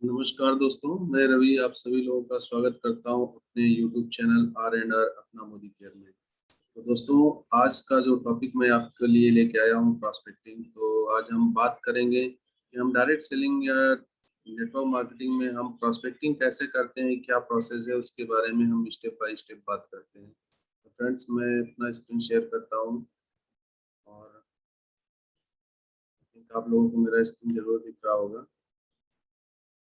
नमस्कार दोस्तों, मैं रवि आप सभी लोगों का स्वागत करता हूं अपने YouTube चैनल R&R अपना मोदी केयर में। तो दोस्तों, आज का जो टॉपिक मैं आपके लिए लेके आया हूं प्रॉस्पेक्टिंग। तो आज हम बात करेंगे कि हम डायरेक्ट सेलिंग या नेटवर्क मार्केटिंग में हम प्रॉस्पेक्टिंग कैसे करते हैं, क्या प्रोसेस है, उसके बारे में हम स्टेप बाय स्टेप बात करते हैं। तो फ्रेंड्स, मैं अपना स्क्रीन शेयर करता हूँ और आप लोगों को मेरा स्क्रीन जरूर दिख रहा होगा।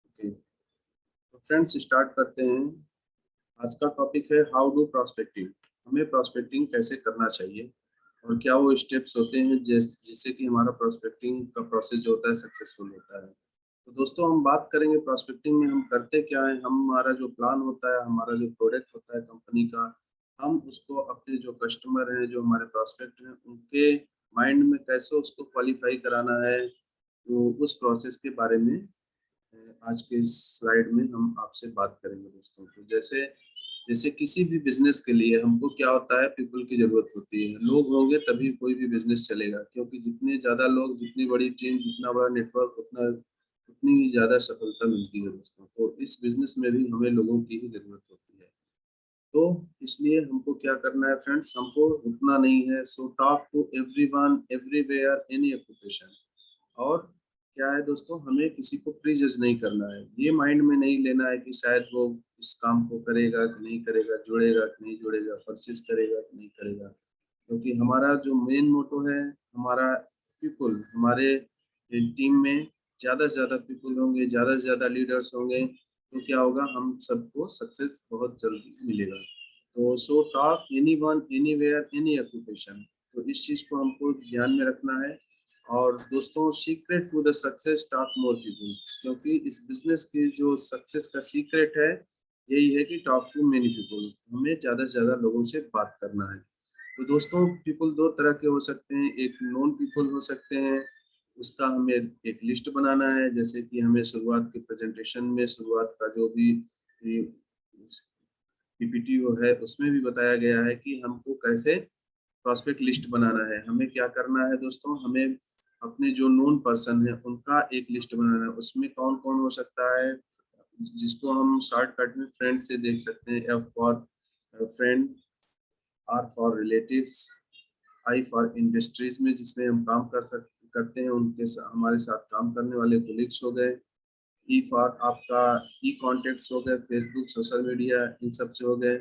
ओके, तो फ्रेंड्स स्टार्ट करते हैं। आज का टॉपिक है हाउ डू प्रॉस्पेक्टिंग। हमें प्रॉस्पेक्टिंग कैसे करना चाहिए और क्या वो स्टेप्स होते हैं जिससे कि हमारा प्रॉस्पेक्टिंग का प्रोसेस जो होता है सक्सेसफुल होता है। तो दोस्तों, हम बात करेंगे प्रॉस्पेक्टिंग में हम करते क्या है। हमारा जो प्लान होता है, हमारा जो प्रोडक्ट होता है कंपनी का, हम उसको अपने जो कस्टमर हैं, जो हमारे प्रॉस्पेक्ट हैं, उनके माइंड में कैसे उसको क्वालिफाई कराना है, तो उस प्रोसेस के बारे में आज के इस स्लाइड में हम आपसे बात करेंगे दोस्तों। तो जैसे जैसे किसी भी बिजनेस के लिए हमको क्या होता है, पीपल की जरूरत होती है। लोग होंगे तभी कोई भी बिजनेस चलेगा, क्योंकि जितने ज्यादा लोग, जितनी बड़ी टीम, जितना बड़ा नेटवर्क, उतनी ही ज्यादा सफलता मिलती है दोस्तों। तो इस बिजनेस में भी हमें लोगों की ही जरूरत होती है। तो इसलिए हमको क्या करना है फ्रेंड्स, हमको रुकना नहीं है। So talk to everyone everywhere any occupation. और क्या है दोस्तों, हमें किसी को प्रीजज नहीं करना है। ये माइंड में नहीं लेना है कि शायद वो इस काम को करेगा कि नहीं करेगा, जुड़ेगा कि नहीं जुड़ेगा, परचेज करेगा कि नहीं करेगा। क्योंकि हमारा जो मेन मोटो है, हमारा पीपल, हमारे टीम में ज़्यादा से ज़्यादा पीपल होंगे, ज़्यादा से ज़्यादा लीडर्स होंगे, तो क्या होगा, हम सबको सक्सेस बहुत जल्दी मिलेगा। तो so talk anyone anywhere any occupation. तो इस चीज़ को हमको ध्यान में रखना है। और दोस्तों, secret to the success talk more people. क्योंकि इस बिजनेस की जो सक्सेस का सीक्रेट है, यही है कि टॉक टू मेनी पीपल। हमें ज़्यादा से ज़्यादा लोगों से बात करना है। तो दोस्तों, पीपल दो तरह के हो सकते हैं। एक नॉन पीपल हो सकते हैं, उसका हमें एक लिस्ट बनाना है। जैसे कि हमें शुरुआत के प्रेजेंटेशन में, शुरुआत का जो भी पीपीटी है, उसमें भी बताया गया है कि हमको कैसे प्रॉस्पेक्ट लिस्ट बनाना है। हमें क्या करना है दोस्तों, हमें अपने जो नोन पर्सन है उनका एक लिस्ट बनाना है। उसमें कौन कौन हो सकता है, जिसको हम शॉर्टकट में फ्रेंड से देख सकते हैं। F for friend, R for relatives, I for industries में जिसमें हम काम करते हैं, हमारे साथ काम करने वाले कोलिग्स हो गए। ई फॉर आपका ई कॉन्टेक्ट्स हो गए, फेसबुक, सोशल मीडिया, इन सब से हो गए।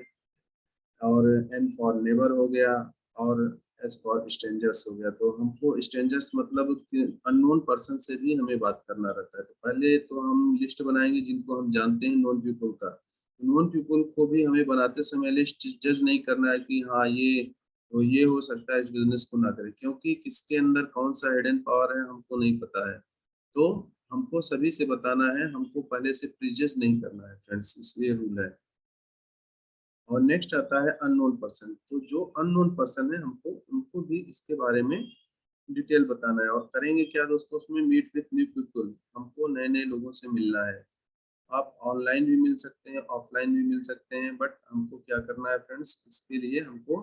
और एन फॉर नेबर हो गया। और एस फॉर स्ट्रेंजर्स हो गया। तो हमको स्ट्रेंजर्स मतलब अननोन पर्सन से भी हमें बात करना रहता है। तो पहले तो हम लिस्ट बनाएंगे जिनको हम जानते हैं, नॉन पीपल का। नॉन पीपल को भी हमें बनाते समय लिस्ट जज नहीं करना है कि हाँ ये, तो ये हो सकता है इस बिजनेस को ना करें, क्योंकि किसके अंदर कौन सा हिडन पावर है हमको नहीं पता है। तो हमको सभी से बताना है, हमको पहले से प्रीजज नहीं करना है फ्रेंड्स, इसलिए रूल है। और नेक्स्ट आता है अननोन पर्सन। तो जो अननोन पर्सन है, हमको उनको भी इसके बारे में डिटेल बताना है। और करेंगे क्या दोस्तों, उसमें मीट विथ न्यू पीपल। हमको नए नए लोगों से मिलना है। आप ऑनलाइन भी मिल सकते हैं, ऑफलाइन भी मिल सकते हैं, बट हमको क्या करना है फ्रेंड्स, इसके लिए हमको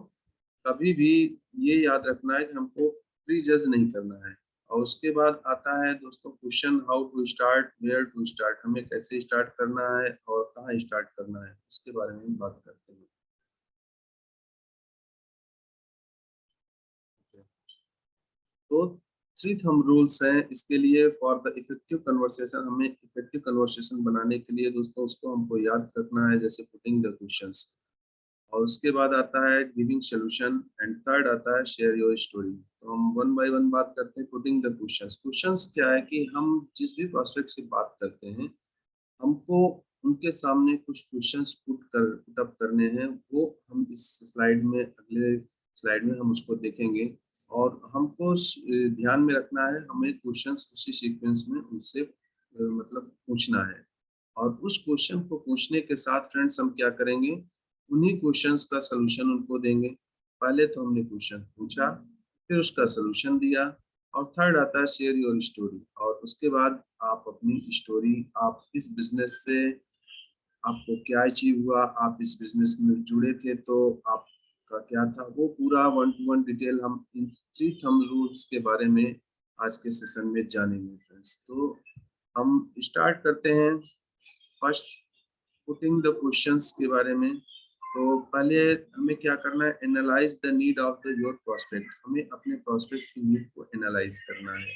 कभी भी ये याद रखना है कि हमको प्री जज नहीं करना है। और उसके बाद आता है दोस्तों question, how to start, where to start. हमें कैसे स्टार्ट करना है और कहाँ स्टार्ट करना है, उसके बारे में बात करते हैं। तो थ्री थंब रूल्स हैं इसके लिए फॉर द इफेक्टिव कन्वर्सेशन। हमें इफेक्टिव कन्वर्सेशन बनाने के लिए दोस्तों उसको हमको याद रखना है, जैसे पुटिंग द क्वेश्चंस। और उसके बाद आता है गिविंग सोल्यूशन, एंड थर्ड आता है शेयर योर स्टोरी। तो हम वन बाय वन बात करते हैं। पुटिंग द क्वेश्चंस, क्वेश्चंस क्या है कि हम जिस भी प्रोस्पेक्ट से बात करते हैं, हमको उनके सामने कुछ क्वेश्चंस पुट अप करने हैं। वो हम इस स्लाइड में, अगले स्लाइड में हम उसको देखेंगे। और हमको ध्यान में रखना है, हमें क्वेश्चंस उसी सीक्वेंस में उनसे मतलब पूछना है। और उस क्वेश्चन को पूछने के साथ फ्रेंड्स हम क्या करेंगे, उन्हीं क्वेश्चंस का सलूशन उनको देंगे। पहले तो हमने क्वेश्चन पूछा, फिर उसका सलूशन दिया। और थर्ड आता है शेयर योर स्टोरी। और उसके बाद आप अपनी स्टोरी, आप इस बिजनेस से आपको क्या अचीव हुआ, आप इस बिजनेस में जुड़े थे तो आपका क्या था, वो पूरा वन टू वन डिटेल हम इन थ्री थंब रूल्स के बारे में आज के सेशन में जानेंगे फ्रेंड्स। तो हम स्टार्ट करते हैं फर्स्ट पुटिंग द क्वेश्चंस के बारे में। तो पहले हमें क्या करना है, analyse the need of the your prospect. हमें अपने प्रोस्पेक्ट की नीड को एनालाइज करना है।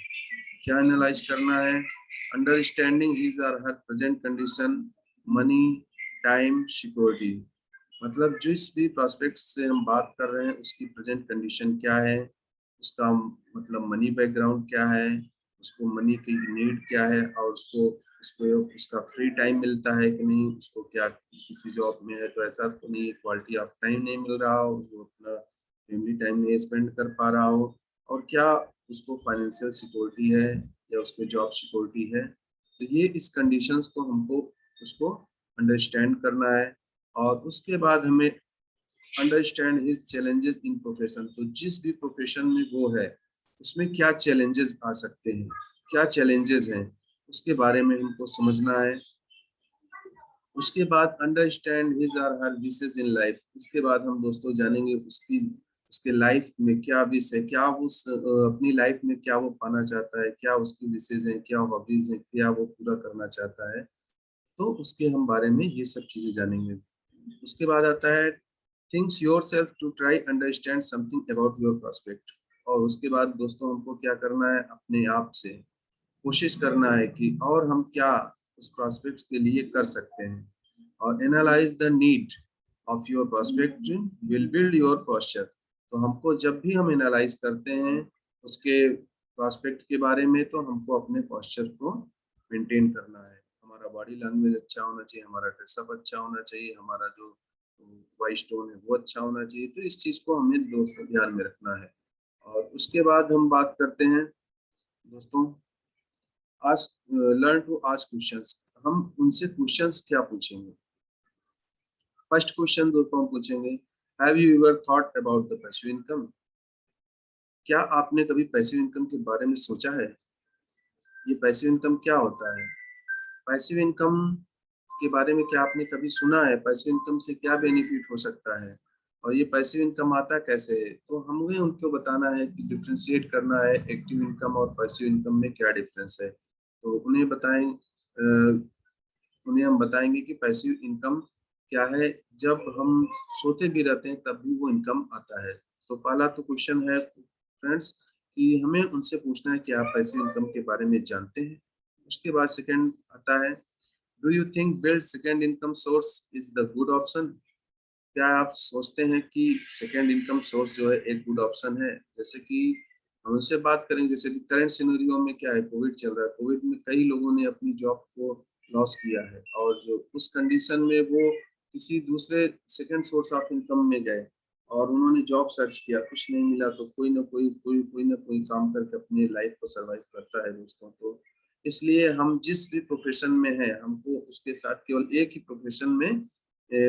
क्या एनालाइज करना है, अंडरस्टैंडिंग हिज और her present condition, money, time, security. मतलब जिस भी प्रोस्पेक्ट से हम बात कर रहे हैं उसकी प्रेजेंट कंडीशन क्या है, उसका मतलब मनी बैकग्राउंड क्या है, उसको मनी की नीड क्या है, और उसको उसको उसका फ्री टाइम मिलता है कि नहीं, उसको क्या किसी जॉब में है तो ऐसा तो नहीं क्वालिटी ऑफ टाइम नहीं मिल रहा हो, उसको अपना फैमिली टाइम नहीं स्पेंड कर पा रहा हो, और क्या उसको फाइनेंशियल सिक्योरिटी है या उसको जॉब सिक्योरिटी है। तो ये इस कंडीशंस को हमको उसको अंडरस्टैंड करना है। और उसके बाद हमें understand his challenges in profession. तो जिस भी प्रोफेशन में वो है उसमें क्या चैलेंजेस आ सकते हैं, क्या चैलेंजेस हैं, उसके बारे में हमको समझना है। उसके बाद अंडरस्टैंड हिज और हर विशेस इन लाइफ। उसके बाद हम दोस्तों जानेंगे उसकी उसके लाइफ में क्या विश है, क्या वो अपनी लाइफ में क्या वो पाना चाहता है, क्या उसकी विशेष है, क्या हॉबीज है, क्या वो पूरा करना चाहता है। तो उसके हम बारे में ये सब चीजें जानेंगे। उसके बाद आता है thinks yourself to try understand something about your prospect. और उसके बाद दोस्तों हमको क्या करना है, अपने आप से कोशिश करना है कि और हम क्या उस प्रोस्पेक्ट के लिए कर सकते हैं। और analyse the need of your prospect will build your posture. तो हमको जब भी हम एनालाइज करते हैं उसके प्रोस्पेक्ट के बारे में तो हमको अपने पोस्चर को मेंटेन करना है। हमारा बॉडी लैंग्वेज अच्छा होना चाहिए, हमारा ड्रेसअप अच्छा होना चाहिए, हमारा जो वॉइस टोन है वो अच्छा होना चाहिए। तो इस चीज को हमें दोस्तों ध्यान में रखना है। और उसके बाद हम बात करते हैं दोस्तों, ask learn to ask questions. हम उनसे क्वेश्चंस क्या पूछेंगे। फर्स्ट क्वेश्चन दोस्तों हम पूछेंगे, have you ever thought about the passive income. क्या आपने कभी पैसिव इनकम के बारे में सोचा है। ये पैसिव इनकम क्या होता है, पैसिव इनकम के बारे में क्या आपने कभी सुना है, पैसिव इनकम से क्या बेनिफिट हो सकता है, और ये पैसिव इनकम आता कैसे है। तो हमें उनको बताना है कि डिफ्रेंशिएट करना है एक्टिव इनकम और पैसिव इनकम में क्या डिफरेंस है। तो उन्हें बताएं, उन्हें हम बताएंगे कि पैसिव इनकम क्या है। जब हम सोते भी रहते हैं तब भी वो इनकम आता है। तो पहला तो क्वेश्चन है फ्रेंड्स कि हमें उनसे पूछना है कि आप पैसिव इनकम के बारे में जानते हैं। उसके बाद सेकंड आता है, do you think build second income source is the good option. क्या आप सोचते हैं कि सेकेंड इनकम सोर्स जो है एक गुड ऑप्शन है। जैसे कि हम उससे बात करेंगे, जैसे कि करंट सिनेरियो में क्या है, कोविड चल रहा है, कोविड में कई लोगों ने अपनी जॉब को लॉस किया है, और जो उस कंडीशन में वो किसी दूसरे सेकेंड सोर्स ऑफ इनकम में गए और उन्होंने जॉब सर्च किया, कुछ नहीं मिला, तो कोई ना कोई काम करके अपनी लाइफ को सरवाइव करता है दोस्तों। तो इसलिए हम जिस भी प्रोफेशन में है हमको उसके साथ केवल एक ही प्रोफेशन में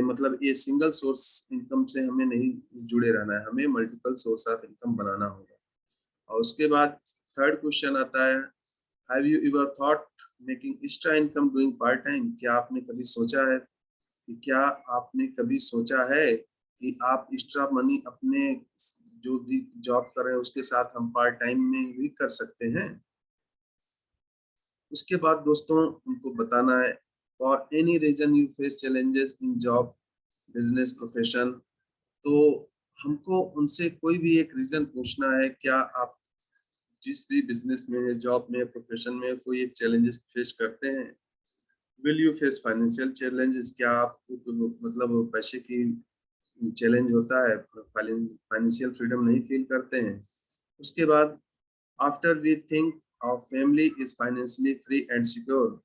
मतलब ये सिंगल सोर्स इनकम से हमें नहीं जुड़े रहना है, हमें मल्टीपल सोर्स ऑफ इनकम बनाना होगा। और उसके बाद थर्ड क्वेश्चन आता है, have you ever thought making extra income doing part time. क्या आपने कभी सोचा है कि क्या आपने कभी सोचा है कि आप एक्स्ट्रा मनी अपने जो भी जॉब कर रहे हैं उसके साथ हम पार्ट टाइम में भी कर सकते हैं। उसके बाद दोस्तों उनको बताना है, for any reason you face challenges in job, business, profession. तो हमको उनसे कोई भी एक रीजन पूछना है, क्या आप जिस भी बिजनेस में है, जॉब में, प्रोफेशन में कोई एक चैलेंजेस फेस करते हैं। Will you face financial challenges. क्या आपको मतलब पैसे की चैलेंज होता है, फाइनेंशियल फ्रीडम नहीं फील करते हैं। उसके बाद after we think our family is financially free and secure.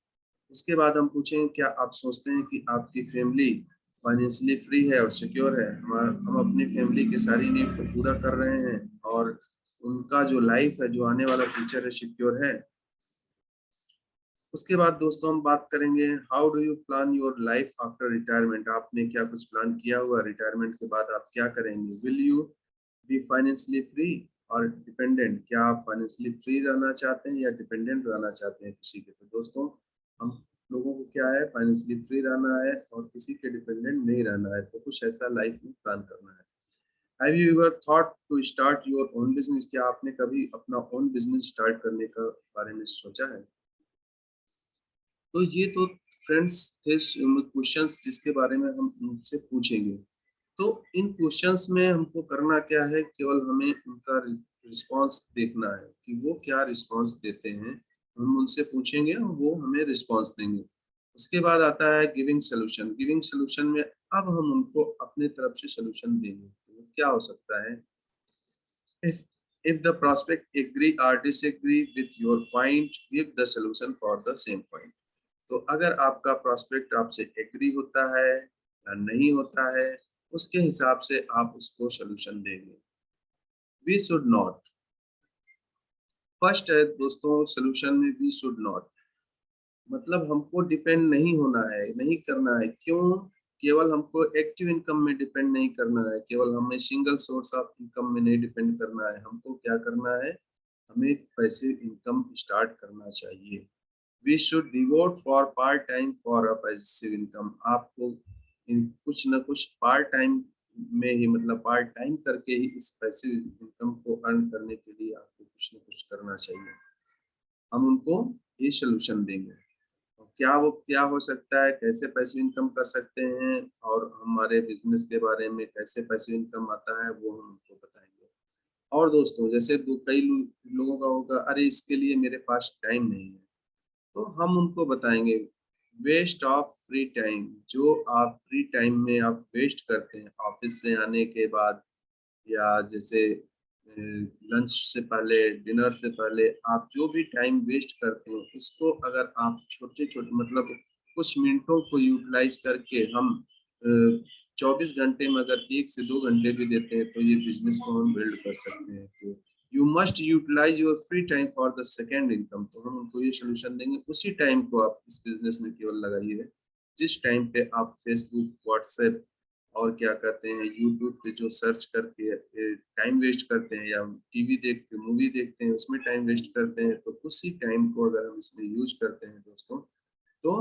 उसके बाद हम पूछेंगे, क्या आप सोचते हैं कि आपकी फैमिली फाइनेंशियली फ्री है और सिक्योर है। हम अपनी फैमिली की सारी नीड को पूरा कर रहे हैं और उनका जो लाइफ है, जो आने वाला फ्यूचर है, सिक्योर है। उसके बाद दोस्तों हम बात करेंगे, how do you plan your life after retirement. आपने क्या कुछ प्लान किया हुआ रिटायरमेंट के बाद आप क्या करेंगे। Will you be financially free और डिपेंडेंट। क्या आप फाइनेंशियली फ्री रहना चाहते हैं या डिपेंडेंट रहना चाहते हैं किसी के। तो दोस्तों हम लोगों को क्या है, फाइनेंशियली फ्री रहना है और किसी के डिपेंडेंट नहीं रहना है। तो कुछ ऐसा लाइफ में प्लान करना है। Have you ever thought to start your own business. क्या आपने कभी अपना ओन बिजनेस स्टार्ट करने का बारे में सोचा है। तो ये तो फ्रेंड्स थे क्वेश्चंस जिसके बारे में हम उनसे पूछेंगे। तो इन क्वेश्चंस में हमको करना क्या है, केवल हमें उनका रिस्पांस देखना है कि वो क्या रिस्पांस देते हैं। हम उनसे पूछेंगे और वो हमें रिस्पांस देंगे। उसके बाद आता है गिविंग सोल्यूशन। गिविंग सोल्यूशन में अब हम उनको अपने तरफ से सोल्यूशन देंगे। तो क्या हो सकता है, if if the prospect agree or disagree with your point, give the solution for the same point. तो अगर आपका प्रोस्पेक्ट आपसे एग्री होता है या नहीं होता है, उसके हिसाब से आप उसको सोल्यूशन देंगे। वी शुड नॉट, फर्स्ट है दोस्तों सोल्यूशन में वी शुड नॉट, मतलब हमको डिपेंड नहीं होना है, नहीं करना है। क्यों? केवल हमको एक्टिव इनकम में डिपेंड नहीं करना है, केवल हमें सिंगल सोर्स ऑफ इनकम में नहीं डिपेंड करना है। हमको क्या करना है, हमें पैसिव इनकम स्टार्ट करना चाहिए। We should devote for part time for a passive income. आपको इन कुछ न कुछ पार्ट टाइम में ही, मतलब पार्ट टाइम करके ही इस पैसिव इनकम को अर्न करने के लिए आपको कुछ न कुछ करना चाहिए। हम उनको ये सोल्यूशन देंगे। क्या वो क्या हो सकता है, कैसे पैसिव इनकम कर सकते हैं, और हमारे बिजनेस के बारे में कैसे पैसिव इनकम आता है वो हम उनको बताएंगे। और दोस्तों जैसे कई लोगों का होगा, अरे इसके लिए मेरे पास टाइम नहीं है, तो हम उनको बताएंगे वेस्ट ऑफ फ्री टाइम। जो आप फ्री टाइम में आप वेस्ट करते हैं ऑफिस से आने के बाद, या जैसे लंच से पहले, डिनर से पहले, आप जो भी टाइम वेस्ट करते हैं उसको अगर आप छोटे छोटे, मतलब कुछ मिनटों को यूटिलाइज करके हम 24 घंटे में अगर 1 से 2 घंटे भी देते हैं तो ये बिजनेस को हम बिल्ड कर सकते हैं। तो you must utilise your free time for the second income. तो हम उनको ये सोल्यूशन देंगे, उसी टाइम को आप इस बिजनेस में केवल लगाइए जिस टाइम पे आप फेसबुक, व्हाट्सएप और क्या कहते हैं यूट्यूब पे जो सर्च करके टाइम वेस्ट करते हैं, या टीवी देख के मूवी देखते हैं उसमें टाइम वेस्ट करते हैं। तो उसी टाइम को अगर हम इसमें यूज करते हैं दोस्तों, तो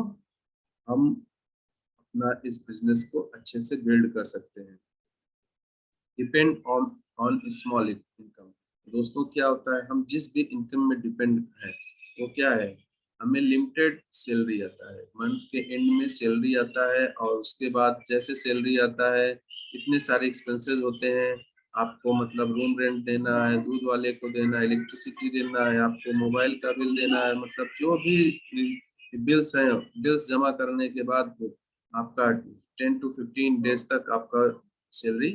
हम अपना इस बिजनेस को अच्छे से बिल्ड कर सकते हैं। Depend on small income. दोस्तों क्या होता है, हम जिस भी इनकम में डिपेंड है वो क्या है, हमें लिमिटेड सैलरी आता है, मंथ के एंड में सैलरी आता है, और उसके बाद जैसे सैलरी आता है इतने सारे एक्सपेंसेस होते हैं। आपको मतलब रूम रेंट देना है, दूध वाले को देना है, इलेक्ट्रिसिटी देना है, आपको मोबाइल का बिल देना है, मतलब जो भी बिल्स हैं, बिल्स जमा करने के बाद आपका 10 to 15 डेज तक आपका सैलरी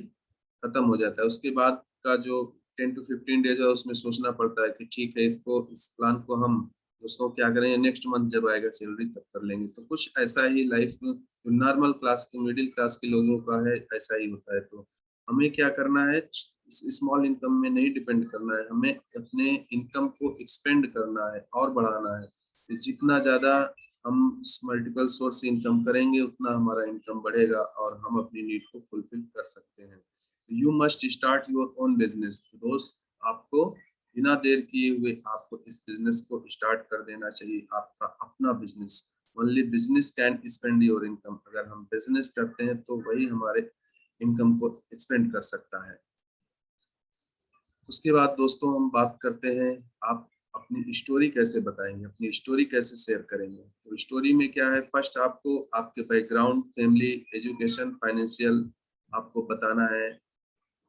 खत्म हो जाता है। उसके बाद का जो 10 to 15 डेज है उसमें सोचना पड़ता है कि ठीक है, इसको इस प्लान को हम दोस्तों क्या करेंगे, नेक्स्ट मंथ जब आएगा सैलरी तब कर लेंगे। तो कुछ ऐसा ही लाइफ नॉर्मल क्लास के, मिडिल क्लास के लोगों का है, ऐसा ही होता है। तो हमें क्या करना है, स्मॉल इनकम में नहीं डिपेंड करना है, हमें अपने इनकम को एक्सपेंड करना है और बढ़ाना है। तो जितना ज्यादा हम मल्टीपल सोर्स से इनकम करेंगे उतना हमारा इनकम बढ़ेगा और हम अपनी नीड को फुलफिल कर सकते हैं। You must start your own business. दोस्त आपको बिना देर किए हुए आपको इस बिजनेस को स्टार्ट कर देना चाहिए, आपका अपना business. Only business can spend your income. अगर हम बिजनेस करते हैं तो वही हमारे इनकम को एक्सपेंड कर सकता है। उसके बाद दोस्तों हम बात करते हैं, आप अपनी स्टोरी कैसे बताएंगे, अपनी स्टोरी कैसे शेयर करेंगे। तो स्टोरी में क्या है, फर्स्ट आपको आपके बैकग्राउंड, फैमिली, एजुकेशन, फाइनेंशियल आपको बताना है।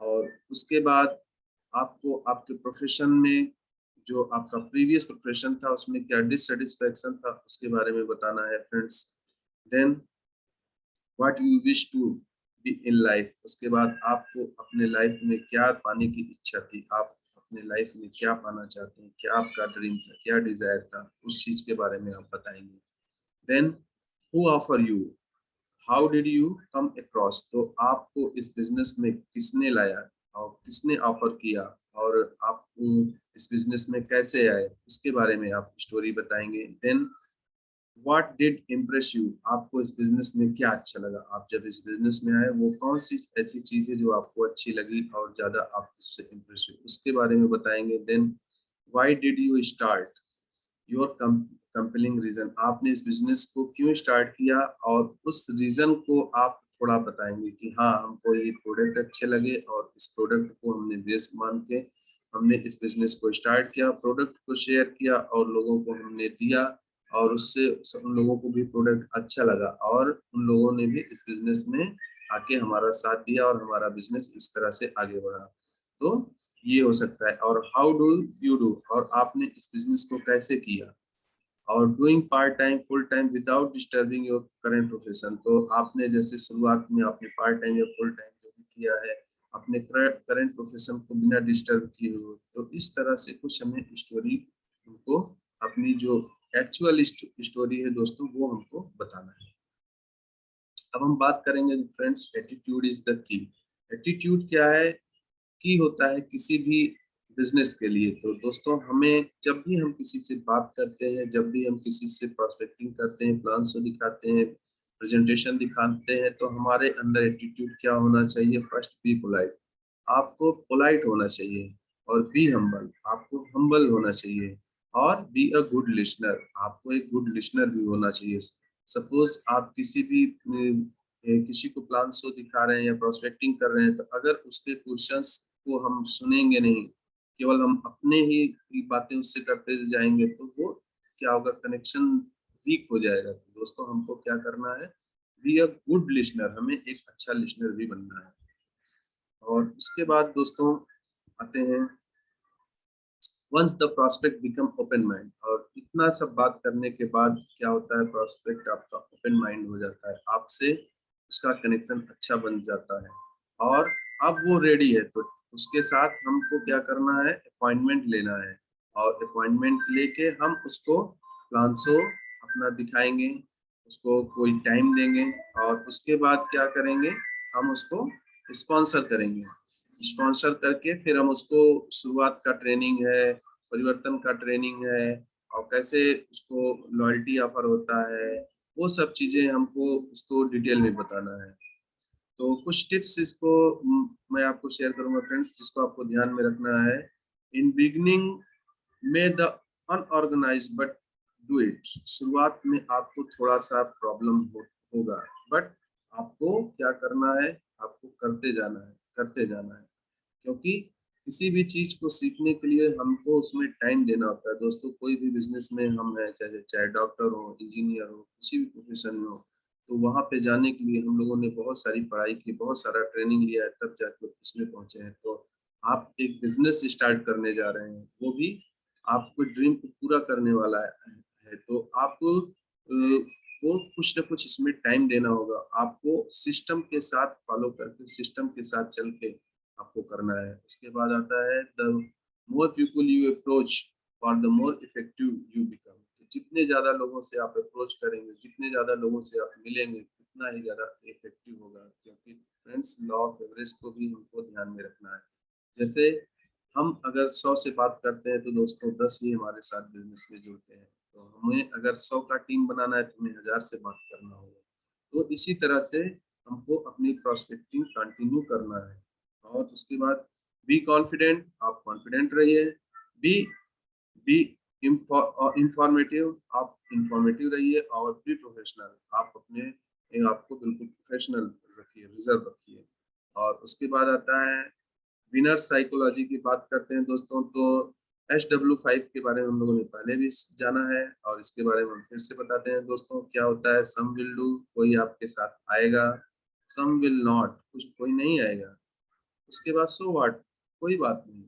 और उसके बाद आपको आपके प्रोफेशन में, जो आपका प्रीवियस प्रोफेशन था उसमें क्या डिससेटिस्फैक्शन था उसके बारे में बताना है friends. Then what you wish to be in life. उसके बाद आपको अपने लाइफ में क्या पाने की इच्छा थी, आप अपने लाइफ में क्या पाना चाहते हैं, क्या आपका ड्रीम था, क्या डिजायर था, उस चीज के बारे में आप बताएंगे। Then who offer you, how did you come across. तो आपको इस बिजनेस में किसने लाया और किसने ऑफर किया, और आप इस बिजनेस में कैसे आए, उसके बारे में आप स्टोरी बताएंगे। Then what did impress you, आपको इस बिजनेस में क्या अच्छा लगा, आप जब इस बिजनेस में आए वो कौन सी ऐसी चीज है जो आपको अच्छी लगी और ज्यादा आप इससे इम्प्रेस हुए, उसके बारे में बताएंगे। Then why did you start your compelling reason, आपने इस बिजनेस को क्यों स्टार्ट किया, और उस रीजन को आप थोड़ा बताएंगे कि हाँ हमको ये प्रोडक्ट अच्छे लगे और इस प्रोडक्ट को हमने बेस्ट मान के हमने इस बिजनेस को स्टार्ट किया, प्रोडक्ट को शेयर किया और लोगों को हमने दिया, और उससे उन लोगों को भी प्रोडक्ट अच्छा लगा और उन लोगों ने भी इस बिजनेस में आके हमारा साथ दिया और हमारा बिजनेस इस तरह से आगे बढ़ा। तो ये हो सकता है। और हाउ डू यू डू, और आपने इस बिजनेस को कैसे किया। और doing part time full time without disturbing your current profession, तो आपने जैसे शुरुआत में आपने पार्ट टाइम या फुल टाइम जो भी किया है अपने करंट प्रोफेशन को बिना डिस्टर्ब किए हो, तो इस तरह से कुछ हमें स्टोरी हमको अपनी जो एक्चुअल स्टोरी है दोस्तों वो हमको बताना है। अब हम बात करेंगे friends, attitude is the key. Attitude क्या है, की होता है किसी भी बिजनेस के लिए। तो दोस्तों हमें जब भी हम किसी से बात करते हैं, जब भी हम किसी से प्रोस्पेक्टिंग करते हैं, प्लान से दिखाते हैं, प्रेजेंटेशन दिखाते हैं, तो हमारे अंदर एटीट्यूड क्या होना चाहिए। फर्स्ट बी पोलाइट, आपको पोलाइट होना चाहिए। और बी हम्बल, आपको हम्बल होना चाहिए। और बी अ गुड लिसनर, आपको एक गुड लिसनर भी होना चाहिए। सपोज आप किसी भी किसी को प्लान शो दिखा रहे हैं या प्रोस्पेक्टिंग कर रहे हैं, तो अगर उसके क्वेश्चंस को हम सुनेंगे नहीं, केवल हम अपने ही बातें उससे करते जाएंगे, तो वो क्या होगा, कनेक्शन वीक हो जाएगा। तो दोस्तों हमको क्या करना है, बी अ गुड लिसनर, हमें एक अच्छा लिसनर भी बनना है। और उसके बाद दोस्तों आते हैं, once the prospect become open mind, और इतना सब बात करने के बाद क्या होता है, प्रोस्पेक्ट आपका ओपन माइंड हो जाता है, आपसे उसका कनेक्शन अच्छा बन जाता है। और अब वो रेडी है, तो उसके साथ हमको क्या करना है, अपॉइंटमेंट लेना है। और अपॉइंटमेंट लेके हम उसको प्लान शो अपना दिखाएंगे, उसको कोई टाइम देंगे, और उसके बाद क्या करेंगे, हम उसको स्पॉन्सर करेंगे। स्पॉन्सर करके फिर हम उसको शुरुआत का ट्रेनिंग है, परिवर्तन का ट्रेनिंग है, और कैसे उसको लॉयल्टी ऑफर होता है, वो सब चीजें हमको उसको डिटेल में बताना है। तो कुछ टिप्स इसको मैं आपको शेयर करूंगा फ्रेंड्स, जिसको आपको ध्यान में रखना है। इन बिगनिंग में the unorganise but do it, शुरुआत में आपको थोड़ा सा प्रॉब्लम होगा, बट आपको क्या करना है, आपको करते जाना है। क्योंकि किसी भी चीज को सीखने के लिए हमको उसमें टाइम देना होता है दोस्तों। कोई भी बिजनेस में हम है, चाहे चाहे डॉक्टर हो, इंजीनियर हो, किसी भी प्रोफेशन में हो, तो वहां पे जाने के लिए हम लोगों ने बहुत सारी पढ़ाई की, बहुत सारा ट्रेनिंग लिया है, तब जाकर उसमें पहुंचे हैं। तो आप एक बिजनेस स्टार्ट करने जा रहे हैं, वो भी आपको ड्रीम को पूरा करने वाला है। तो आपको को कुछ ना कुछ इसमें टाइम देना होगा। आपको सिस्टम के साथ फॉलो करके, सिस्टम के साथ चल के आपको करना है। उसके बाद आता है, the more people you approach for the more effective you become, जितने ज्यादा लोगों से आप अप्रोच करेंगे, जितने ज्यादा लोगों से आप मिलेंगे, उतना ही ज्यादा इफेक्टिव होगा। क्योंकि फ्रेंड्स, लॉ ऑफ एवरेज को भी हमको ध्यान में रखना है। जैसे हम अगर 100 से बात करते हैं, तो दोस्तों 10 ही हमारे साथ बिजनेस में जुड़ते हैं। तो हमें अगर 100 का टीम बनाना है, तो हमें 1000 से बात करना होगा। तो इसी तरह से हमको अपनी प्रोस्पेक्टिंग कंटिन्यू करना है। और उसके बाद बी कॉन्फिडेंट, आप कॉन्फिडेंट रहिए। बी बी इंफॉर्मेटिव, आप इंफॉर्मेटिव रहिए। और बी प्रोफेशनल, आप अपने आपको बिल्कुल प्रोफेशनल रखिए, रिजर्व रखिए। और उसके बाद आता है विनर साइकोलॉजी की बात करते हैं दोस्तों, तो SW5 के बारे में हम लोगों ने पहले भी जाना है, और इसके बारे में हम फिर से बताते हैं दोस्तों। क्या होता है, सम विल डू, कोई आपके साथ आएगा, सम विल नॉट, कुछ कोई नहीं आएगा। उसके बाद सो व्हाट, कोई बात नहीं,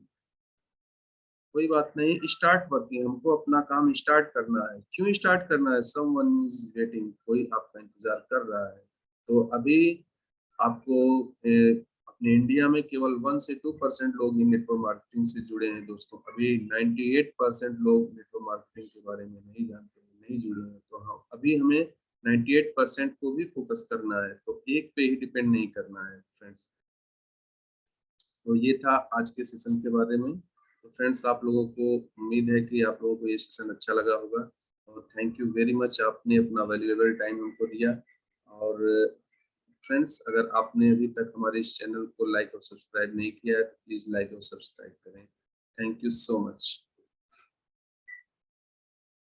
कोई बात नहीं, स्टार्ट वर्किंग, हमको अपना काम स्टार्ट करना है। क्यों स्टार्ट करना है, समवन इज वेटिंग, कोई आपका इंतजार कर रहा है। तो अभी आपको अपने इंडिया में केवल 1 से 2% लोग ही नेटवर्क मार्केटिंग से जुड़े हैं दोस्तों। अभी 98% लोग नेटवर्क मार्केटिंग के बारे में नहीं जानते हैं, नहीं जुड़े हैं। तो हाँ, अभी हमें 98% को भी फोकस करना है, तो एक पे ही डिपेंड नहीं करना है फ्रेंड्स। तो ये था आज के सेशन के बारे में। तो फ्रेंड्स, आप लोगों को उम्मीद है कि आप लोगों को ये सेशन अच्छा लगा होगा। और थैंक यू वेरी मच, आपने अपना वैल्यूएबल टाइम हमको दिया। और फ्रेंड्स, अगर आपने अभी तक हमारे इस चैनल को लाइक और सब्सक्राइब नहीं किया है, तो प्लीज़ लाइक और सब्सक्राइब करें। Thank you so much.